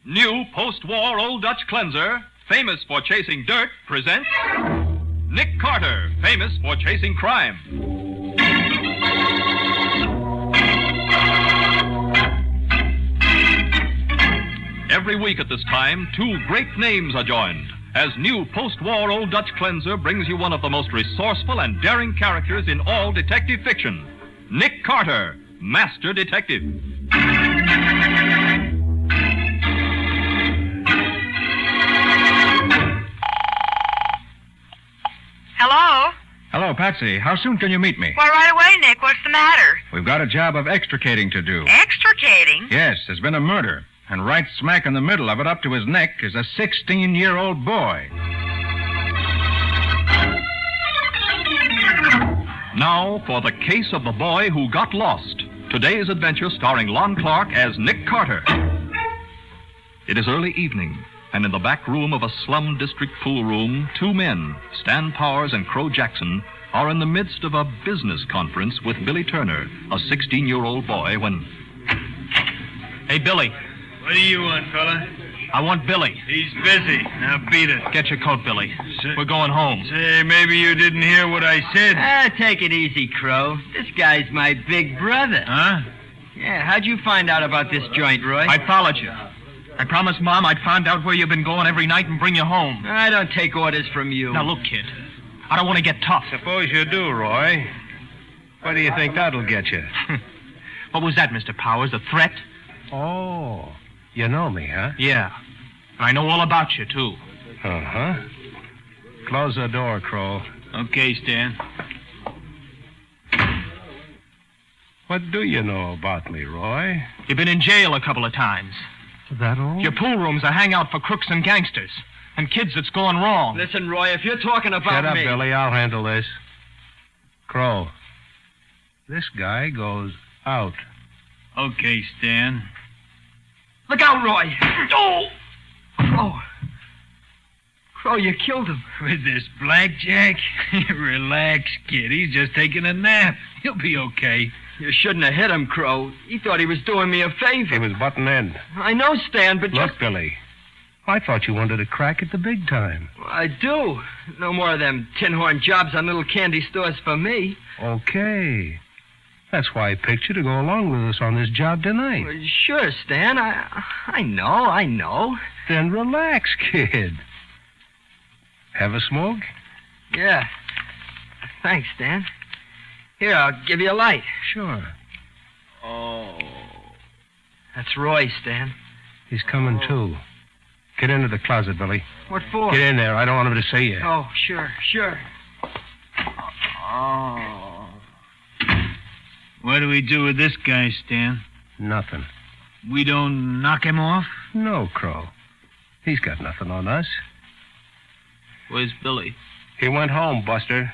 New post-war Old Dutch cleanser, famous for chasing dirt, presents Nick Carter, famous for chasing crime. Every week at this time, two great names are joined, as new post-war Old Dutch cleanser brings you one of the most resourceful and daring characters in all detective fiction, Nick Carter, Master Detective. Hello? Hello, Patsy. How soon can you meet me? Why, right away, Nick. What's the matter? We've got a job of extricating to do. Extricating? Yes, there's been a murder. And right smack in the middle of it, up to his neck, is a 16-year-old boy. Now for the case of the boy who got lost. Today's adventure starring Lon Clark as Nick Carter. It is early evening, and in the back room of a slum district pool room, two men, Stan Powers and Crow Jackson, are in the midst of a business conference with Billy Turner, a 16-year-old boy, when... Hey, Billy. What do you want, fella? I want Billy. He's busy. Now beat it. Get your coat, Billy. We're going home. Say, maybe you didn't hear what I said. Take it easy, Crow. This guy's my big brother. Huh? Yeah, how'd you find out about this joint, Roy? I followed you. I promised Mom I'd find out where you've been going every night and bring you home. I don't take orders from you. Now, look, kid. I don't want to get tough. Suppose you do, Roy. What do you think that'll get you? What was that, Mr. Powers? A threat? Oh, you know me, huh? Yeah. And I know all about you, too. Uh-huh. Close the door, Crow. Okay, Stan. What do you know about me, Roy? You've been in jail a couple of times. That all? Your pool room's a hangout for crooks and gangsters. And kids that's going wrong. Listen, Roy, if you're talking about Shut up, me... Billy. I'll handle this. Crow, this guy goes out. Okay, Stan. Look out, Roy! Oh! Crow, you killed him. With this blackjack? Relax, kid. He's just taking a nap. He'll be okay. You shouldn't have hit him, Crow. He thought he was doing me a favor. He was butting in. I know, Stan, but Look, Billy. I thought you wanted a crack at the big time. I do. No more of them tin horn jobs on little candy stores for me. Okay. That's why I picked you to go along with us on this job tonight. Well, sure, Stan. I know. Then relax, kid. Have a smoke? Yeah. Thanks, Stan. Here, I'll give you a light. Sure. Oh. That's Roy, Stan. He's coming, too. Get into the closet, Billy. What for? Get in there. I don't want him to see you. Oh, sure. Oh. What do we do with this guy, Stan? Nothing. We don't knock him off? No, Crow. He's got nothing on us. Where's Billy? He went home, Buster.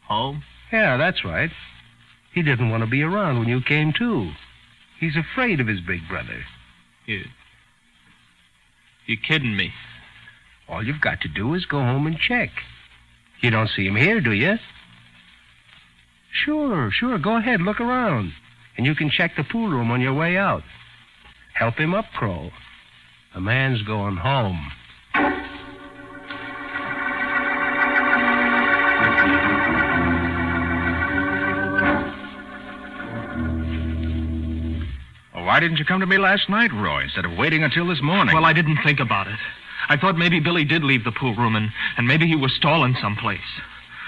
Home? Yeah, that's right. He didn't want to be around when you came, too. He's afraid of his big brother. You're kidding me. All you've got to do is go home and check. You don't see him here, do you? Sure. Go ahead, look around. And you can check the pool room on your way out. Help him up, Crow. A man's going home. Why didn't you come to me last night, Roy, instead of waiting until this morning? Well, I didn't think about it. I thought maybe Billy did leave the pool room, and maybe he was stalling someplace.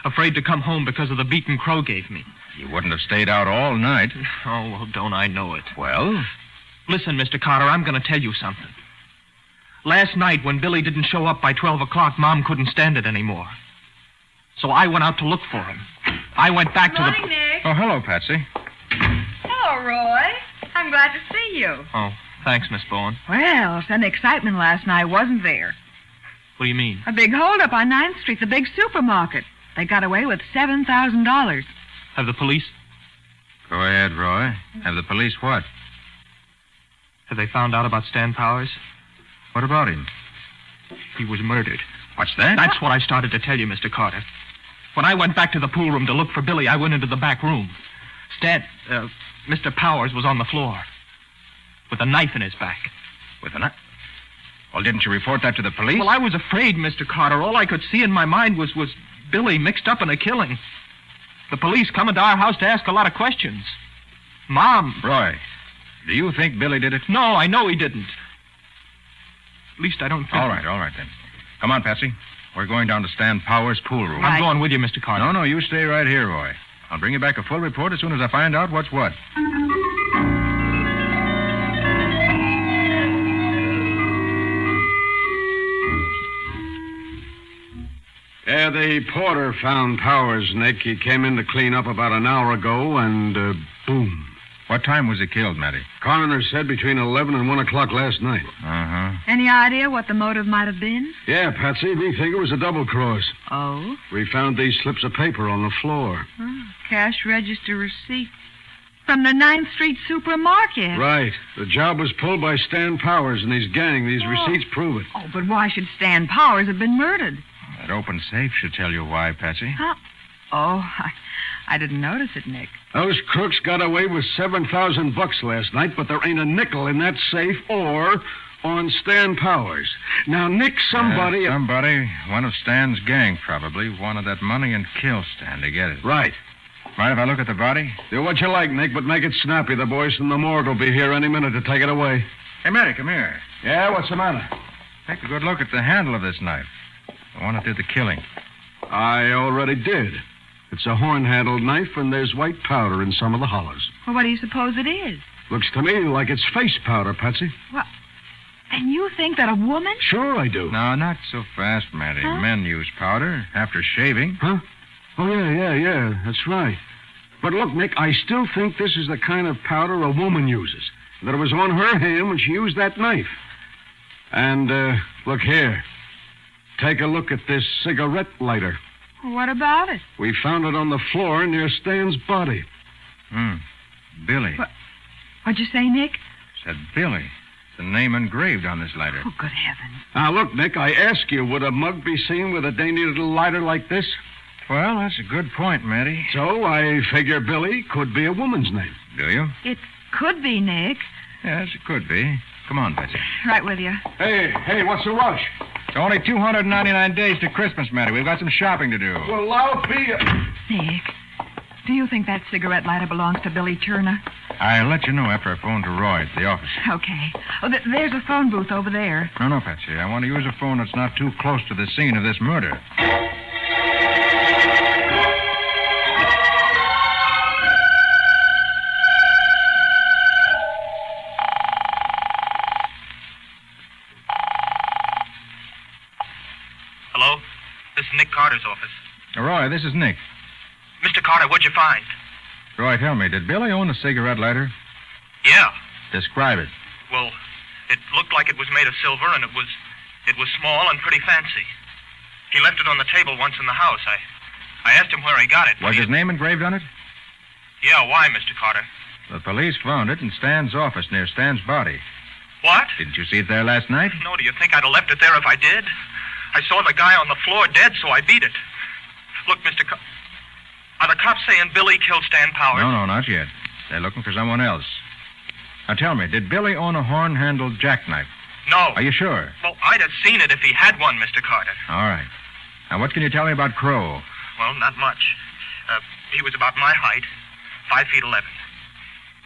Afraid to come home because of the beating Crow gave me. You wouldn't have stayed out all night. Oh, well, don't I know it. Well? Listen, Mr. Carter, I'm going to tell you something. Last night, when Billy didn't show up by 12 o'clock, Mom couldn't stand it anymore. So I went out to look for him. I went back to the... Morning, Nick. Oh, hello, Patsy. Hello, Roy. I'm glad to see you. Oh, thanks, Miss Bowen. Well, some excitement last night, wasn't there? What do you mean? A big holdup on 9th Street, the big supermarket. They got away with $7,000. Have the police... Go ahead, Roy. Have the police what? Have they found out about Stan Powers? What about him? He was murdered. What's that? That's what I started to tell you, Mr. Carter. When I went back to the pool room to look for Billy, I went into the back room. Mr. Powers was on the floor with a knife in his back. With a knife? Well, didn't you report that to the police? Well, I was afraid, Mr. Carter. All I could see in my mind was Billy mixed up in a killing. The police coming to our house to ask a lot of questions. Mom. Roy, do you think Billy did it? No, I know he didn't. At least I don't think... All right then. Come on, Patsy. We're going down to Stan Powers' pool room. I'm going with you, Mr. Carter. No, you stay right here, Roy. I'll bring you back a full report as soon as I find out what's what. Yeah, the porter found Powers, Nick. He came in to clean up about an hour ago, and boom. What time was he killed, Matty? Coroner said between 11 and 1 o'clock last night. Uh-huh. Any idea what the motive might have been? Yeah, Patsy, we think it was a double cross. Oh? We found these slips of paper on the floor. Oh, cash register receipt. From the 9th Street supermarket. Right. The job was pulled by Stan Powers and his gang. These receipts prove it. Oh, but why should Stan Powers have been murdered? That open safe should tell you why, Patsy. Huh? Oh, I didn't notice it, Nick. Those crooks got away with $7,000 last night, but there ain't a nickel in that safe or on Stan Powers. Now, Nick, somebody... Somebody, one of Stan's gang probably, wanted that money and killed Stan to get it. Right. Mind if I look at the body? Do what you like, Nick, but make it snappy. The boys from the morgue will be here any minute to take it away. Hey, Matty, come here. Yeah, what's the matter? Take a good look at the handle of this knife. The one that did the killing. I already did. It's a horn-handled knife, and there's white powder in some of the hollows. Well, what do you suppose it is? Looks to me like it's face powder, Patsy. What? And you think that a woman? Sure I do. No, not so fast, Matty. Huh? Men use powder after shaving. Huh? Oh, yeah. That's right. But look, Nick, I still think this is the kind of powder a woman uses. That it was on her hand when she used that knife. And, look here. Take a look at this cigarette lighter. What about it? We found it on the floor near Stan's body. Billy. What'd you say, Nick? Said Billy. The name engraved on this lighter. Oh, good heavens. Now, look, Nick, I ask you, would a mug be seen with a dainty little lighter like this? Well, that's a good point, Matty. So I figure Billy could be a woman's name. Do you? It could be, Nick. Yes, it could be. Come on, Patsy. Right with you. Hey, what's the rush? It's only 299 days to Christmas, Matty. We've got some shopping to do. Well, I'll be... Nick, do you think that cigarette lighter belongs to Billy Turner? I'll let you know after I phone to Roy at the office. Okay. Oh, there's a phone booth over there. No, Patsy. I want to use a phone that's not too close to the scene of this murder. Hello? This is Nick Carter's office. Roy, this is Nick. Mr. Carter, what'd you find? Roy, tell me, did Billy own a cigarette lighter? Yeah. Describe it. Well, it looked like it was made of silver, and it was small and pretty fancy. He left it on the table once in the house. I asked him where he got it. Was his name engraved on it? Yeah, why, Mr. Carter? The police found it in Stan's office near Stan's body. What? Didn't you see it there last night? No, do you think I'd have left it there if I did? I saw the guy on the floor dead, so I beat it. Look, are the cops saying Billy killed Stan Powers? No, not yet. They're looking for someone else. Now tell me, did Billy own a horn-handled jackknife? No. Are you sure? Well, I'd have seen it if he had one, Mr. Carter. All right. Now, what can you tell me about Crow? Well, not much. He was about my height, 5 feet 11.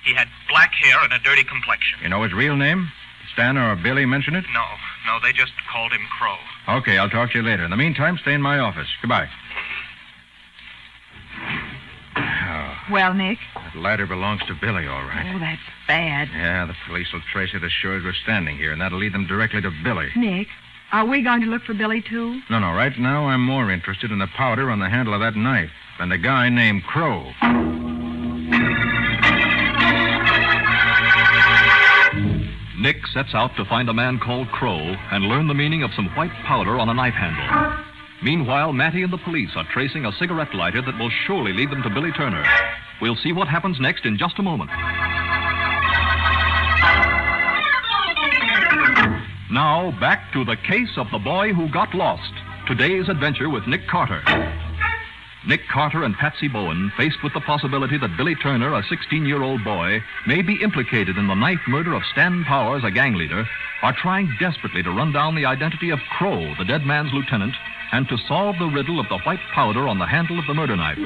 He had black hair and a dirty complexion. You know his real name? Stan or Billy mention it? No, they just called him Crow. Okay, I'll talk to you later. In the meantime, stay in my office. Goodbye. Well, Nick? That lighter belongs to Billy, all right. Oh, that's bad. Yeah, the police will trace it as sure as we're standing here, and that'll lead them directly to Billy. Nick, are we going to look for Billy, too? No, right now I'm more interested in the powder on the handle of that knife than the guy named Crow. Nick sets out to find a man called Crow and learn the meaning of some white powder on a knife handle. Meanwhile, Matty and the police are tracing a cigarette lighter that will surely lead them to Billy Turner. We'll see what happens next in just a moment. Now, back to the case of the boy who got lost. Today's adventure with Nick Carter. Nick Carter and Patsy Bowen, faced with the possibility that Billy Turner, a 16-year-old boy, may be implicated in the knife murder of Stan Powers, a gang leader, are trying desperately to run down the identity of Crow, the dead man's lieutenant, and to solve the riddle of the white powder on the handle of the murder knife.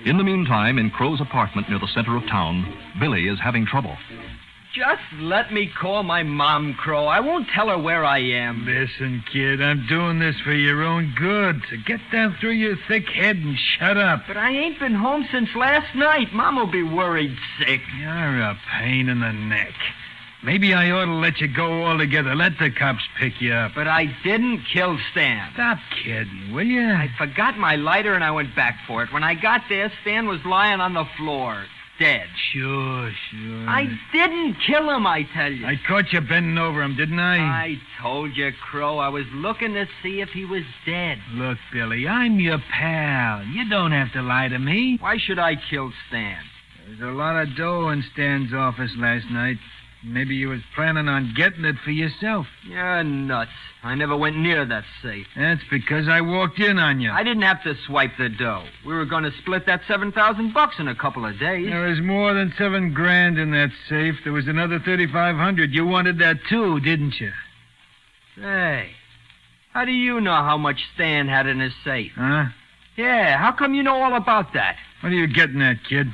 In the meantime, in Crow's apartment near the center of town, Billy is having trouble. Just let me call my mom, Crow. I won't tell her where I am. Listen, kid, I'm doing this for your own good. So get down through your thick head and shut up. But I ain't been home since last night. Mom'll be worried sick. You're a pain in the neck. Maybe I ought to let you go altogether. Let the cops pick you up. But I didn't kill Stan. Stop kidding, will you? I forgot my lighter and I went back for it. When I got there, Stan was lying on the floor, dead. Sure. I didn't kill him, I tell you. I caught you bending over him, didn't I? I told you, Crow. I was looking to see if he was dead. Look, Billy, I'm your pal. You don't have to lie to me. Why should I kill Stan? There's a lot of dough in Stan's office last night. Maybe you was planning on getting it for yourself. You're nuts. I never went near that safe. That's because I walked in on you. I didn't have to swipe the dough. We were going to split that $7,000 in a couple of days. There was more than $7,000 in that safe. There was another $3,500. You wanted that too, didn't you? Hey, how do you know how much Stan had in his safe? Huh? Yeah, how come you know all about that? What are you getting at, kid?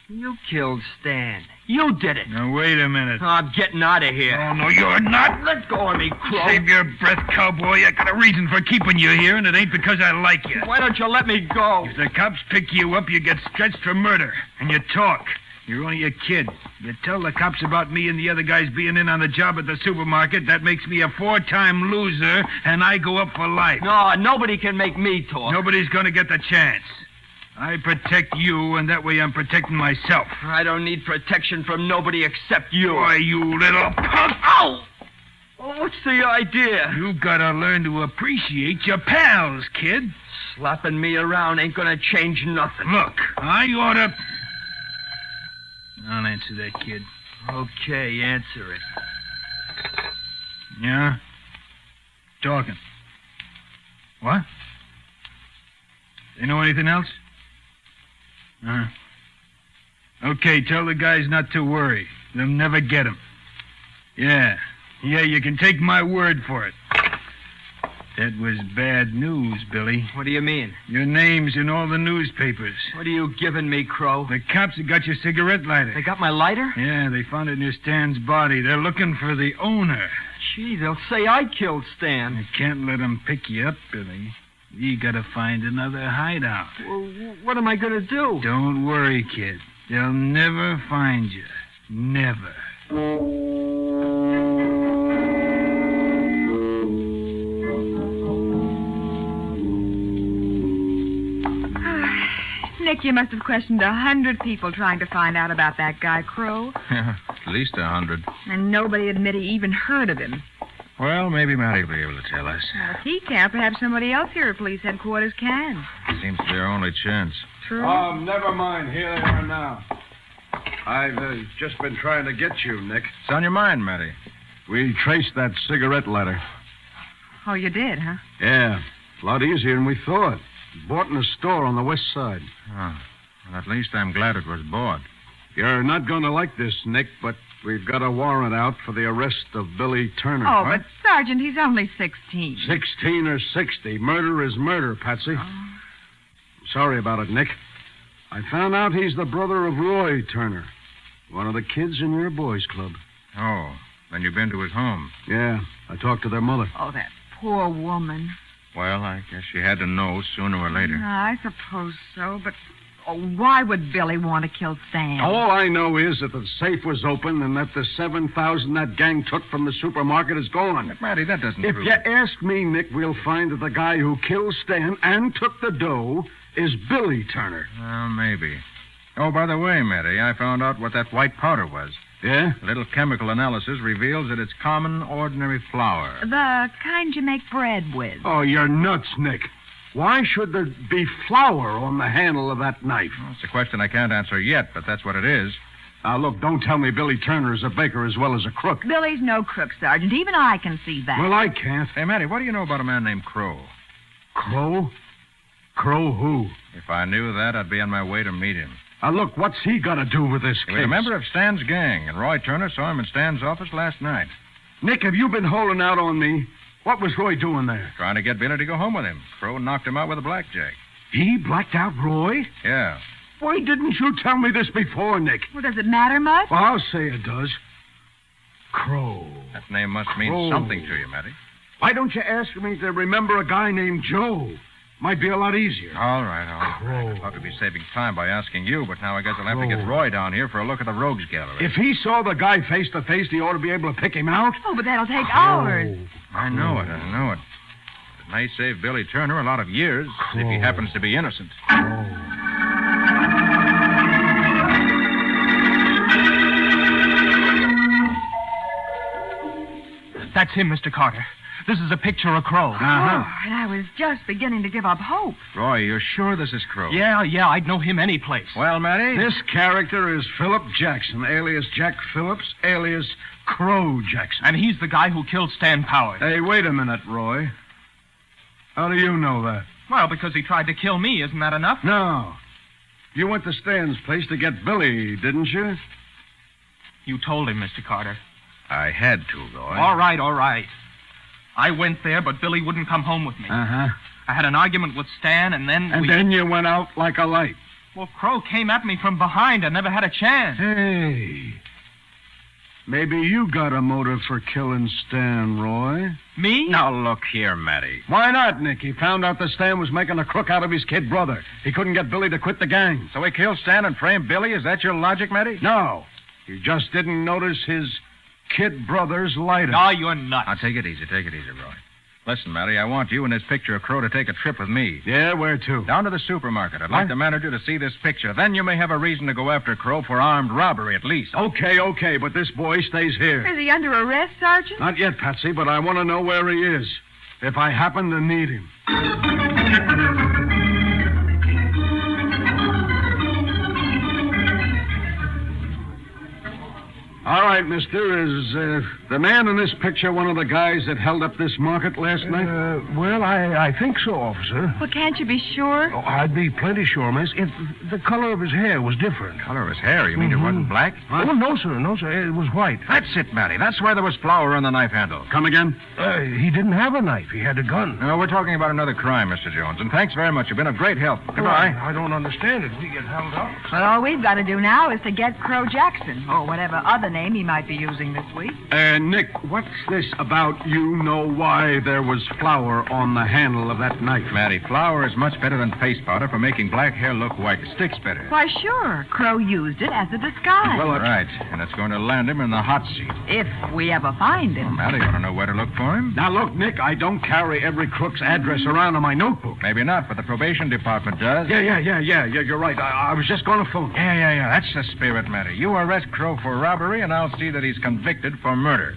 You killed Stan. You did it. Now, wait a minute. Oh, I'm getting out of here. Oh, no, you're not. Let go of me, Crow. Save your breath, cowboy. I got a reason for keeping you here, and it ain't because I like you. Why don't you let me go? If the cops pick you up, you get stretched for murder, and you talk. You're only a kid. You tell the cops about me and the other guys being in on the job at the supermarket. That makes me a 4-time loser, and I go up for life. No, nobody can make me talk. Nobody's going to get the chance. I protect you, and that way I'm protecting myself. I don't need protection from nobody except you. Why, you little punk. Ow! What's the idea? You gotta learn to appreciate your pals, kid. Slapping me around ain't gonna change nothing. Look, I oughta... I'll answer that, kid. Okay, answer it. Yeah? Talking. What? You know anything else? Okay, tell the guys not to worry. They'll never get him. Yeah, you can take my word for it. That was bad news, Billy. What do you mean? Your name's in all the newspapers. What are you giving me, Crow? The cops have got your cigarette lighter. They got my lighter? Yeah, they found it near Stan's body. They're looking for the owner. Gee, they'll say I killed Stan. I can't let them pick you up, Billy. You gotta find another hideout. Well, what am I gonna do? Don't worry, kid. They'll never find you. Never. Nick, you must have questioned 100 people trying to find out about that guy, Crow. Yeah, at least 100. And nobody admitted he even heard of him. Well, maybe Matty will be able to tell us. Well, if he can't, perhaps somebody else here at police headquarters can. Seems to be our only chance. True. Never mind. Here they are now. I've just been trying to get you, Nick. What's on your mind, Matty? We traced that cigarette lighter. Oh, you did, huh? Yeah, a lot easier than we thought. Bought in a store on the west side. Oh, well, at least I'm glad it was bought. You're not going to like this, Nick, but we've got a warrant out for the arrest of Billy Turner. Oh, but, Sergeant, he's only 16. 16 or 60. Murder is murder, Patsy. Sorry about it, Nick. I found out he's the brother of Roy Turner, one of the kids in your boys' club. Oh, then you've been to his home. Yeah, I talked to their mother. Oh, that poor woman. Well, I guess you had to know sooner or later. I suppose so, but why would Billy want to kill Stan? All I know is that the safe was open and that the $7,000 that gang took from the supermarket is gone. But, Matty, that doesn't If prove you it. ask me, Nick, we'll find that the guy who killed Stan and took the dough is Billy Turner. Well, maybe. Oh, by the way, Matty, I found out what that white powder was. Yeah? A little chemical analysis reveals that it's common, ordinary flour. The kind you make bread with. Oh, you're nuts, Nick. Why should there be flour on the handle of that knife? Well, it's a question I can't answer yet, but that's what it is. Now, look, don't tell me Billy Turner is a baker as well as a crook. Billy's no crook, Sergeant. Even I can see that. Well, I can't. Hey, Matty, what do you know about a man named Crow? Crow? Crow who? If I knew that, I'd be on my way to meet him. Look, what's he got to do with this He case? was a member of Stan's gang, and Roy Turner saw him in Stan's office last night, Nick, have you been holding out on me? What was Roy doing there? trying to get Billy to go home with him. Crow knocked him out with a blackjack. He blacked out Roy? Yeah. Why didn't you tell me this before, Nick? Well, does it matter much? Well, I'll say it does. Crow. That name must mean Crow. something to you, Matty. Why don't you ask me to remember a guy named Joe? Might be a lot easier. All right. I ought to be saving time by asking you, but now I guess I'll have to get Roy down here for a look at the rogues gallery. If he saw the guy face to face, he ought to be able to pick him out. Oh, but that'll take hours. I know it. It may save Billy Turner a lot of years if he happens to be innocent. That's him, Mr. Carter. This is a picture of Crow. Uh-huh. Oh, and I was just beginning to give up hope. Roy, you're sure this is Crow? Yeah, I'd know him any place. Well, Matty? This character is Philip Jackson, alias Jack Phillips, alias Crow Jackson. And he's the guy who killed Stan Powers. Hey, wait a minute, Roy. How do you know that? Well, because he tried to kill me. Isn't that enough? No. You went to Stan's place to get Billy, didn't you? You told him, Mr. Carter. I had to, Roy. All right. I went there, but Billy wouldn't come home with me. Uh-huh. I had an argument with Stan, and then And then you went out like a light. Well, Crow came at me from behind. I never had a chance. Hey. Maybe you got a motive for killing Stan, Roy. Me? Now, look here, Matty. Why not, Nick? He found out that Stan was making a crook out of his kid brother. He couldn't get Billy to quit the gang. So he killed Stan and framed Billy? Is that your logic, Matty? No. He just didn't notice his kid brother's lighter. Oh, you're nuts. Now, take it easy, Roy. Listen, Matty, I want you and this picture of Crow to take a trip with me. Yeah, where to? Down to the supermarket. I'd like the manager to see this picture. Then you may have a reason to go after Crow for armed robbery, at least. Okay, but this boy stays here. Is he under arrest, Sergeant? Not yet, Patsy, but I want to know where he is. If I happen to need him. All right, mister. Is the man in this picture one of the guys that held up this market last night? Well, I think so, officer. Well, can't you be sure? Oh, I'd be plenty sure, miss, if the color of his hair was different. Color of his hair? You mean it wasn't black? Oh, no, sir. It was white. That's it, Matty. That's where there was flour on the knife handle. Come again? He didn't have a knife. He had a gun. No, we're talking about another crime, Mr. Jones. And thanks very much. You've been of great help. Goodbye. I don't understand it. We get held up. Well, all we've got to do now is to get Crow Jackson, or whatever other name he might be using this week. Nick, what's this about you know why there was flour on the handle of that knife? Matty, flour is much better than face powder for making black hair look white. It sticks better. Why, sure. Crow used it as a disguise. Well, Right. And it's going to land him in the hot seat. If we ever find him. Matty, you want to know where to look for him? Now, look, Nick, I don't carry every crook's address around in my notebook. Maybe not, but the probation department does. Yeah, you're right. I was just going to phone. Yeah. That's the spirit, Matty. You arrest Crow for robbery, and I'll see that he's convicted for murder.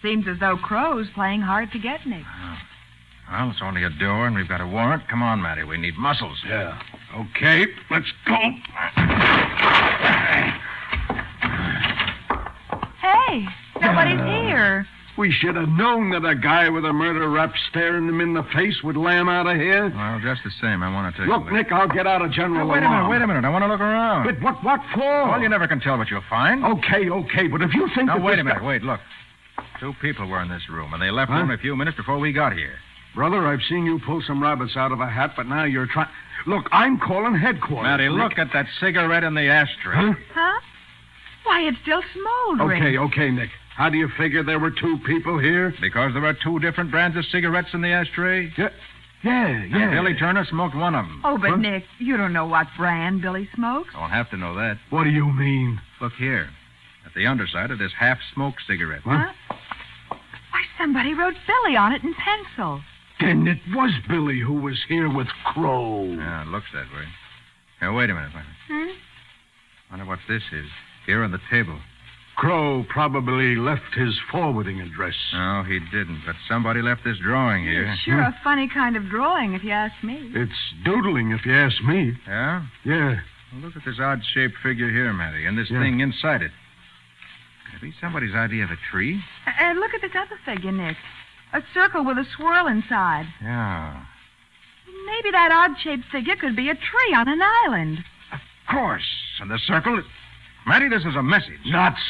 Seems as though Crow's playing hard to get, Nick. Well, it's only a door, and we've got a warrant. Come on, Matty. We need muscles. Yeah. Okay, let's go. Hey, nobody's here. We should have known that a guy with a murder rap staring him in the face would lam out of here. Well, just the same, I want to take a Look, look. Nick, I'll get out of general Wait a alarm. minute. I want to look around. But what for? Well, you never can tell what you'll find. Okay, but if you think Now, that wait this a minute. guy- Wait, look. 2 people were in this room, and they left Huh? only a few minutes before we got here. Brother, I've seen you pull some rabbits out of a hat, but now you're trying... Look, I'm calling headquarters. Matty, Nick. look at that cigarette in the ashtray. Huh? Huh? Why, it's still smoldering. Okay, Nick. How do you figure there were 2 people here? Because there are 2 different brands of cigarettes in the ashtray. Yeah. And Billy Turner smoked one of them. Oh, but Huh? Nick, you don't know what brand Billy smokes. Don't have to know that. What do you mean? Look here. At the underside of this half-smoked cigarette. Huh? Why, somebody wrote Billy on it in pencil. Then it was Billy who was here with Crow. Yeah, it looks that way. Here, wait a minute. Wonder what this is. Here on the table. Crow probably left his forwarding address. No, he didn't. But somebody left this drawing here. It's sure a funny kind of drawing, if you ask me. It's doodling, if you ask me. Yeah? Yeah. Well, look at this odd-shaped figure here, Matty, and this Yeah. thing inside it. Could it be somebody's idea of a tree? And look at this other figure, Nick. A circle with a swirl inside. Yeah. Maybe that odd-shaped figure could be a tree on an island. Of course. And the circle... Matty, this is a message. Nuts.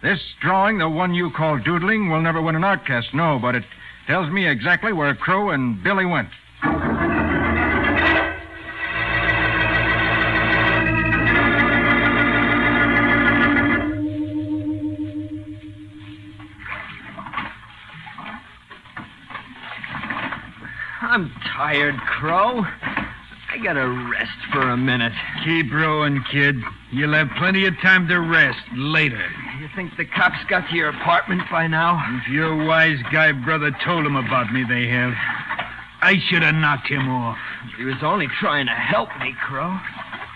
This drawing, the one you call doodling, will never win an Artcast, no, but it tells me exactly where Crow and Billy went. I'm tired, Crow. I gotta rest for a minute. Keep rowing, kid. You'll have plenty of time to rest later. You think the cops got to your apartment by now? If your wise guy brother told him about me, they have. I should have knocked him off. He was only trying to help me, Crow.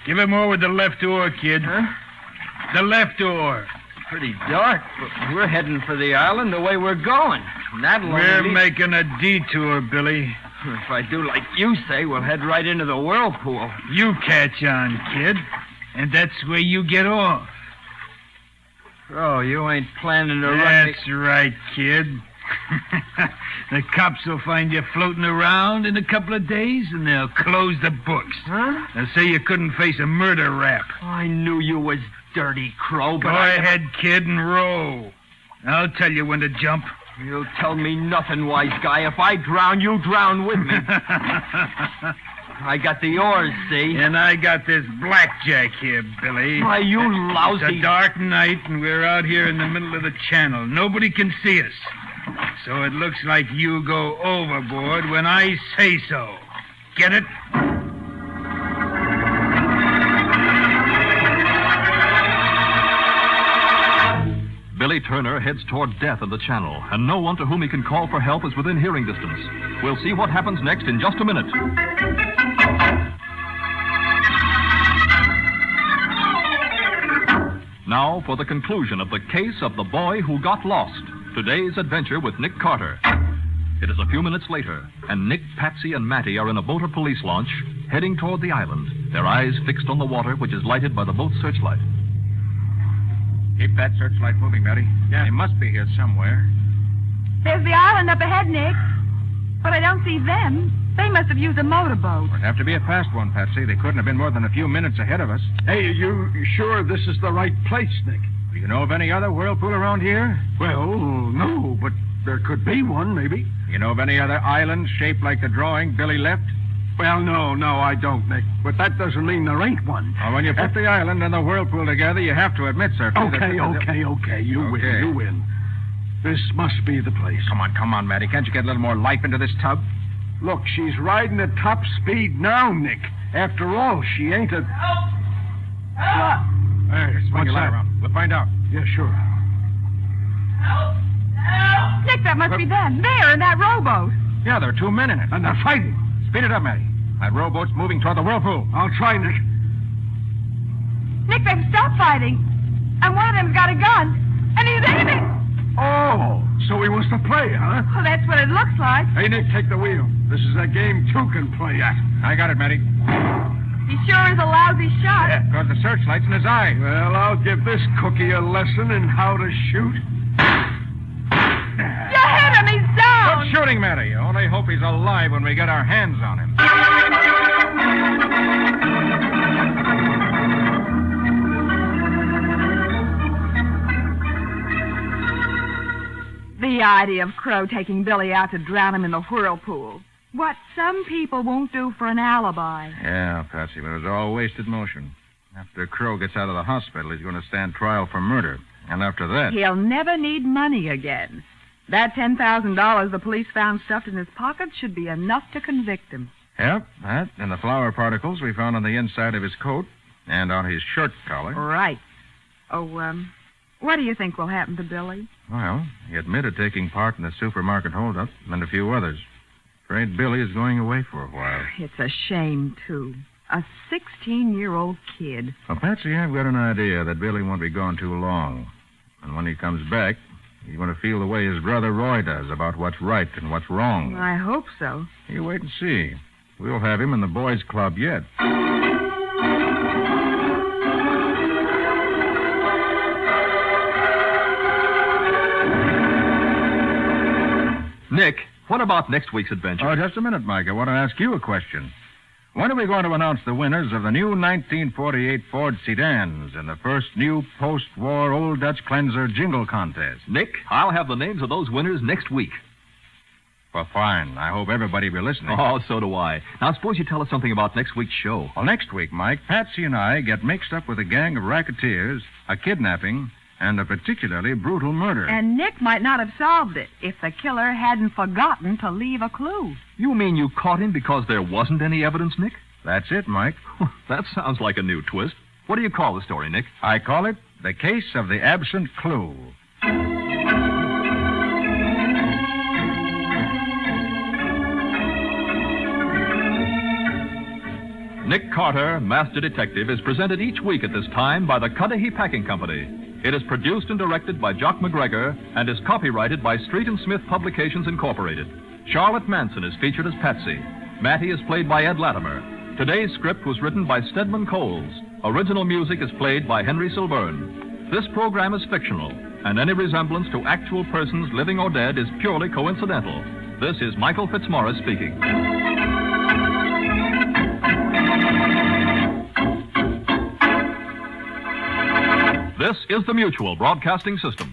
Give him more with the left oar, kid. Huh? The left oar. Pretty dark, but we're heading for the island the way we're going. And that'll We're only... making a detour, Billy. If I do like you say, we'll head right into the whirlpool. You catch on, kid. And that's where you get off. Crow, you ain't planning to run me... That's right, kid. The cops will find you floating around in a couple of days, and they'll close the books. Huh? They'll say you couldn't face a murder rap. I knew you was dirty, Crow, Go but I ahead, kid, and row. I'll tell you when to jump. You'll tell me nothing, wise guy. If I drown, you drown with me. I got the oars, see? And I got this blackjack here, Billy. Why, you It's lousy... a dark night, and we're out here in the middle of the channel. Nobody can see us. So it looks like you go overboard when I say so. Get it? Billy Turner heads toward death in the channel, and no one to whom he can call for help is within hearing distance. We'll see what happens next in just a minute. Now for the conclusion of the case of the boy who got lost. Today's adventure with Nick Carter. It is a few minutes later, and Nick, Patsy, and Matty are in a boat or police launch heading toward the island, their eyes fixed on the water, which is lighted by the boat's searchlight. Keep that searchlight moving, Matty. Yeah. They must be here somewhere. There's the island up ahead, Nick. But I don't see them. They must have used a motorboat. It'd have to be a fast one, Patsy. They couldn't have been more than a few minutes ahead of us. Hey, you sure this is the right place, Nick? Do you know of any other whirlpool around here? Well, no, but there could be one, maybe. You know of any other island shaped like the drawing Billy left? Well, no, I don't, Nick. But that doesn't mean there ain't one. Well, when you put the island and the whirlpool together, you have to admit, sir. Okay. You win. This must be the place. Come on, Matty. Can't you get a little more life into this tub? Look, she's riding at top speed now, Nick. After all, she ain't a... Hey, Swing what's your light that? around. We'll find out. Yeah, sure. Nick, that must be them. There, in that rowboat. Yeah, there are two men in it. And they're fighting. Speed it up, Matty. That rowboat's moving toward the whirlpool. I'll try, Nick. Nick, they've stopped fighting. And one of them's got a gun. And he's aiming. Oh, so he wants to play, huh? Well, that's what it looks like. Hey, Nick, take the wheel. This is a game two can play at. I got it, Matty. He sure is a lousy shot. Yeah, because the searchlight's in his eye. Well, I'll give this cookie a lesson in how to shoot. You hit him. He's down. Good shooting, Matty. Only hope he's alive when we get our hands on him. The idea of Crow taking Billy out to drown him in the whirlpool. What some people won't do for an alibi. Yeah, Patsy, but it was all wasted motion. After Crow gets out of the hospital, he's going to stand trial for murder. And after that... He'll never need money again. That $10,000 the police found stuffed in his pocket should be enough to convict him. Yep, that and the flour particles we found on the inside of his coat and on his shirt collar. Right. Oh, what do you think will happen to Billy? Well, he admitted taking part in the supermarket holdup and a few others. Afraid Billy is going away for a while. It's a shame, too. A 16-year-old kid. Well, Patsy, I've got an idea that Billy won't be gone too long. And when he comes back, he's going to feel the way his brother Roy does about what's right and what's wrong. I hope so. You wait and see. We'll have him in the boys' club yet. Nick, what about next week's adventure? Oh, just a minute, Mike. I want to ask you a question. When are we going to announce the winners of the new 1948 Ford sedans in the first new post-war Old Dutch Cleanser jingle contest? Nick, I'll have the names of those winners next week. Well, fine. I hope everybody will be listening. Oh, so do I. Now, suppose you tell us something about next week's show. Well, next week, Mike, Patsy and I get mixed up with a gang of racketeers, a kidnapping, and a particularly brutal murder. And Nick might not have solved it if the killer hadn't forgotten to leave a clue. You mean you caught him because there wasn't any evidence, Nick? That's it, Mike. That sounds like a new twist. What do you call the story, Nick? I call it The Case of the Absent Clue. Nick Carter, Master Detective, is presented each week at this time by the Cudahy Packing Company. It is produced and directed by Jock McGregor and is copyrighted by Street and Smith Publications, Incorporated. Charlotte Manson is featured as Patsy. Mattie is played by Ed Latimer. Today's script was written by Stedman Coles. Original music is played by Henry Silverne. This program is fictional, and any resemblance to actual persons, living or dead, is purely coincidental. This is Michael Fitzmaurice speaking. This is the Mutual Broadcasting System.